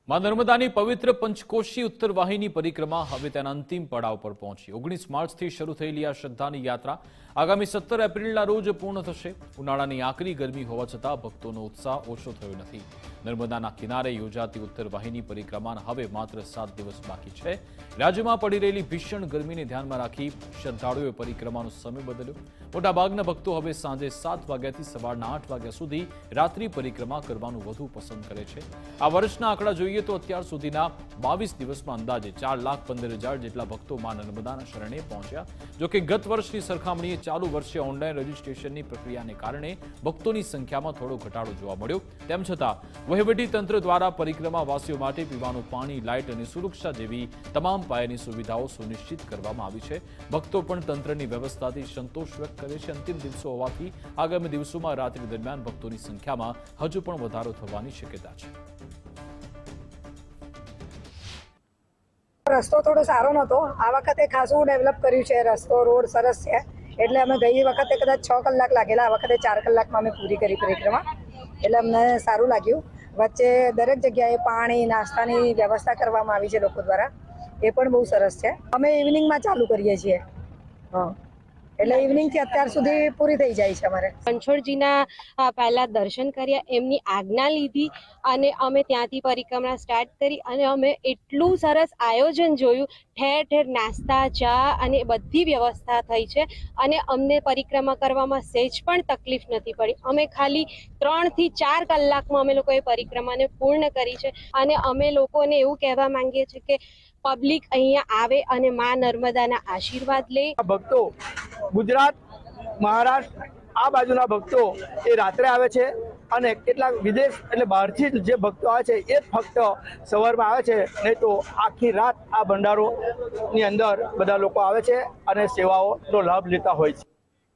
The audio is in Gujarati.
માં નર્મદાની પવિત્ર પંચકોશી ઉત્તર વાહિની પરિક્રમા હવે તેના અંતિમ પડાવ પર પહોંચી 19 માર્ચથી શરૂ થયેલી આ શ્રદ્ધાની યાત્રા આગામી 17 એપ્રિલના રોજ પૂર્ણ થશે। ઉનાળાની આકરી ગરમી હોવા છતાં ભક્તોનો ઉત્સાહ ઓછો થયો નથી। નર્મદાના કિનારે યોજાતી ઉત્તર વાહિની પરિક્રમાના હવે માત્ર 7 દિવસ બાકી છે। રાજ્યમાં પડી રહેલી ભીષણ ગરમીને ધ્યાનમાં રાખી શ્રદ્ધાળુઓએ પરિક્રમાનો સમય બદલ્યો। મોટાભાગના ભક્તો હવે સાંજે 7 વાગ્યાથી સવારના 8 વાગ્યા સુધી રાત્રિ પરિક્રમા કરવાનું વધુ પસંદ કરે છે। આ વર્ષના આંકડા જોઈએ તો અત્યાર સુધીના 22 દિવસમાં અંદાજે 4,15,000 જેટલા ભક્તો માં નર્મદાના શરણે પહોંચ્યા। જો કે ગત વર્ષની સરખામણીએ ચાલુ વર્ષે ઓનલાઈન રજીસ્ટ્રેશનની પ્રક્રિયાને કારણે ભક્તોની સંખ્યામાં થોડો ઘટાડો જોવા મળ્યો। તેમ છતાં વહીવટી તંત્ર દ્વારા પરિક્રમાવાસીઓ માટે પીવાનું પાણી, લાઇટ અને સુરક્ષા જેવી તમામ પાયાની સુવિધાઓ સુનિશ્ચિત કરવામાં આવી છે। ભક્તો પણ તંત્રની વ્યવસ્થાથી સંતોષ વ્યક્ત કરે છે। અંતિમ દિવસો હોવાથી આગામી દિવસોમાં રાત્રિ દરમિયાન ભક્તોની સંખ્યામાં હજુ પણ વધારો થવાની શક્યતા છે। રસ્તો થોડો સારો નહોતો, આ વખતે ખાસું ડેવલપ કર્યું છે। રસ્તો રોડ સરસ છે, એટલે અમે ગઈ વખતે કદાચ 6 કલાક લાગેલા, આ વખતે 4 કલાકમાં અમે પૂરી કરી પરિક્રમા, એટલે અમને સારું લાગ્યું। વચ્ચે દરેક જગ્યાએ પાણી, નાસ્તાની વ્યવસ્થા કરવામાં આવી છે લોકો દ્વારા, એ પણ બહુ સરસ છે। અમે ઇવનિંગમાં ચાલુ કરીએ છીએ, એટલે ઇવનિંગથી અત્યાર સુધી પૂરી થઈ જાય છે અમારે। રણછોડજીના પહેલા દર્શન કર્યા, એમની આજ્ઞા લીધી અને અમે ત્યાંથી પરિક્રમા સ્ટાર્ટ કરી અને અમે એટલું સરસ આયોજન જોયું। ઠેર ઠેર નાસ્તા, ચા અને બધી વ્યવસ્થા થઈ છે અને અમને પરિક્રમા કરવામાં સહેજ પણ તકલીફ નથી પડી। અમે ખાલી 3 થી 4 કલાકમાં અમે લોકોએ પરિક્રમાને પૂર્ણ કરી છે અને અમે લોકોને એવું કહેવા માંગીએ છીએ કે પબ્લિક અહીંયા આવે અને માં નર્મદાના આશીર્વાદ લે। ભક્તો ગુજરાત, મહારાષ્ટ્ર આ બાજુના ભક્તો એ રાત્રે આવે છે અને કેટલાક વિદેશ એટલે બહારથી જે ભક્તો આવે છે એ ફક્ત સવારમાં આવે છે, નહીં તો આખી રાત આ ભંડારોની અંદર બધા લોકો આવે છે અને સેવાઓનો લાભ લેતા હોય છે।